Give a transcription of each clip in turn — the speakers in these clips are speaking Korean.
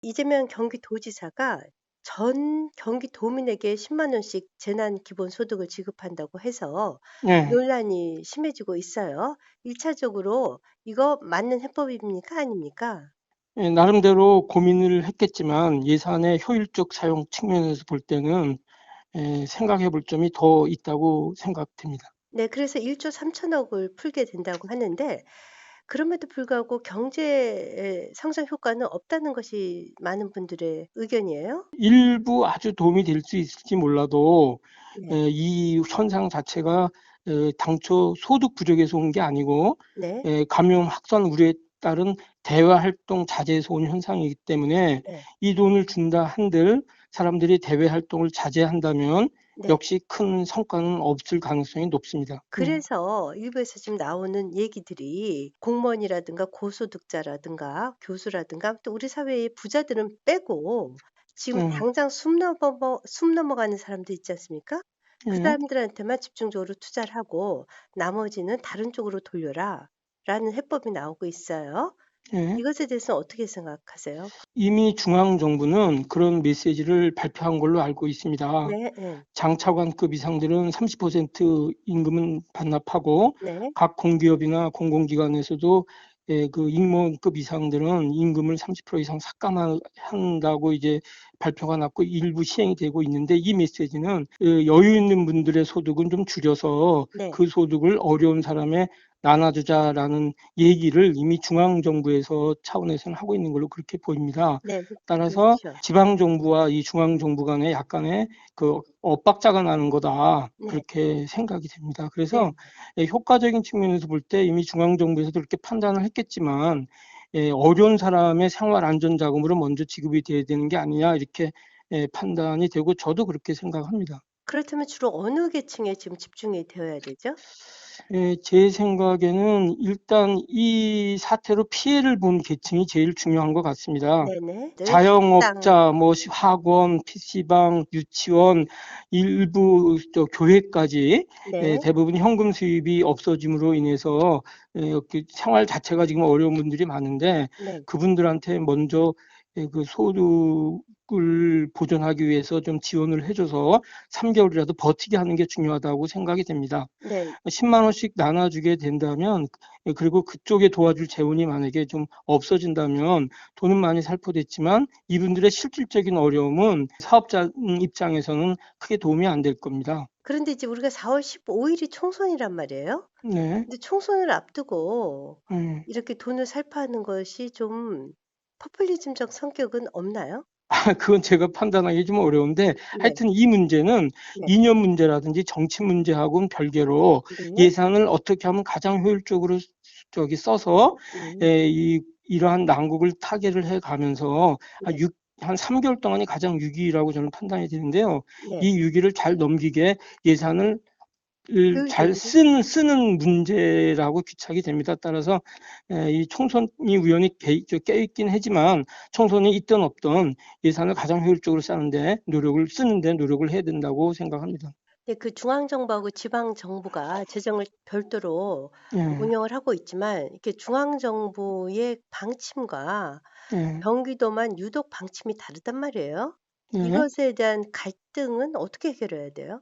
이재명 경기도지사가 전 경기도민에게 10만 원씩 재난 기본소득을 지급한다고 해서 예, 논란이 심해지고 있어요. 1차적으로 이거 맞는 해법입니까? 아닙니까? 예, 나름대로 고민을 했겠지만 예산의 효율적 사용 측면에서 볼 때는 생각해 볼 점이 더 있다고 생각됩니다. 네, 그래서 1조 3천억을 풀게 된다고 하는데 그럼에도 불구하고 경제 성장 효과는 없다는 것이 많은 분들의 의견이에요. 일부 아주 도움이 될 수 있을지 몰라도 네. 이 현상 자체가 당초 소득 부족에서 온 게 아니고 네. 감염 확산 우려에 따른 대외 활동 자제에서 온 현상이기 때문에 네. 이 돈을 준다 한들 사람들이 대외 활동을 자제한다면 네. 역시 큰 성과는 없을 가능성이 높습니다. 그래서 일부에서 지금 나오는 얘기들이 공무원이라든가 고소득자라든가 교수라든가 또 우리 사회의 부자들은 빼고 지금 음, 당장 숨 넘어가는 사람들 있지 않습니까? 그 예, 사람들한테만 집중적으로 투자를 하고 나머지는 다른 쪽으로 돌려라 라는 해법이 나오고 있어요. 예. 이것에 대해서는 어떻게 생각하세요? 이미 중앙정부는 그런 메시지를 발표한 걸로 알고 있습니다. 네, 네, 장차관급 이상들은 30% 임금은 반납하고 네, 각 공기업이나 공공기관에서도 그 임원급 이상들은 임금을 30% 이상 삭감한다고 이제 발표가 났고 일부 시행이 되고 있는데 이 메시지는 여유 있는 분들의 소득은 좀 줄여서 네, 그 소득을 어려운 사람에 나눠주자라는 얘기를 이미 중앙정부에서 차원에서는 하고 있는 걸로 그렇게 보입니다. 네, 따라서 그렇죠. 지방정부와 이 중앙정부 간에 약간의 그 엇박자가 나는 거다. 네, 그렇게 생각이 됩니다. 네. 그래서 효과적인 측면에서 볼 때 이미 중앙정부에서도 그렇게 판단을 했겠지만 어려운 사람의 생활 안전 자금으로 먼저 지급이 돼야 되는 게 아니냐 이렇게 판단이 되고 저도 그렇게 생각합니다. 그렇다면 주로 어느 계층에 지금 집중이 되어야 되죠? 제 생각에는 일단 이 사태로 피해를 본 계층이 제일 중요한 것 같습니다. 네네. 늘 식당. 자영업자, 뭐 학원, PC방, 유치원, 일부 또 교회까지 네. 대부분 현금 수입이 없어짐으로 인해서 그 생활 자체가 지금 어려운 분들이 많은데 네. 그분들한테 먼저 그 소득을 보존하기 위해서 좀 지원을 해줘서 3개월이라도 버티게 하는 게 중요하다고 생각이 됩니다. 네. 10만 원씩 나눠주게 된다면 그리고 그쪽에 도와줄 재원이 만약에 좀 없어진다면 돈은 많이 살포됐지만 이분들의 실질적인 어려움은 사업자 입장에서는 크게 도움이 안 될 겁니다. 그런데 이제 우리가 4월 15일이 총선이란 말이에요. 네. 근데 총선을 앞두고 음. 이렇게 돈을 살포하는 것이 좀 포퓰리즘적 성격은 없나요? 그건 제가 판단하기 좀 어려운데 네. 하여튼 이 문제는 네. 이념 문제라든지 정치 문제하고는 별개로 네. 예산을 어떻게 하면 가장 효율적으로 저기 써서 음. 이러한 난국을 타개를 해 가면서 네. 한 3개월 동안이 가장 위기라고 저는 판단이 되는데요. 네. 이 위기를 잘 넘기게 예산을 잘 효율적으로. 쓰는 문제라고 귀착이 됩니다. 따라서 이 총선이 우연히 껴있긴 하지만 총선이 있든 없든 예산을 가장 효율적으로 쓰는데 노력을 해야 된다고 생각합니다. 네, 그 중앙 정부하고 지방 정부가 재정을 별도로 예, 운영을 하고 있지만 이렇게 중앙 정부의 방침과 예, 경기도만 유독 방침이 다르단 말이에요. 예. 이것에 대한 갈등은 어떻게 해결해야 돼요?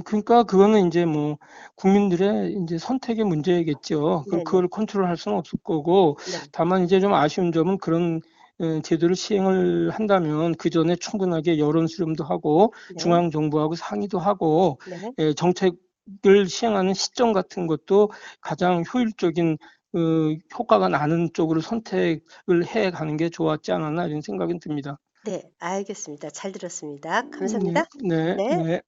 그러니까 그거는 이제 뭐 국민들의 이제 선택의 문제겠죠. 네네. 그걸 컨트롤할 수는 없을 거고 네. 다만 이제 좀 아쉬운 점은 그런 제도를 시행을 한다면 그 전에 충분하게 여론 수렴도 하고 네. 중앙 정부하고 상의도 하고 네. 정책을 시행하는 시점 같은 것도 가장 효율적인 효과가 나는 쪽으로 선택을 해 가는 게 좋았지 않았나 이런 생각은 듭니다. 네. 알겠습니다. 잘 들었습니다. 네, 감사합니다. 네, 네. 네.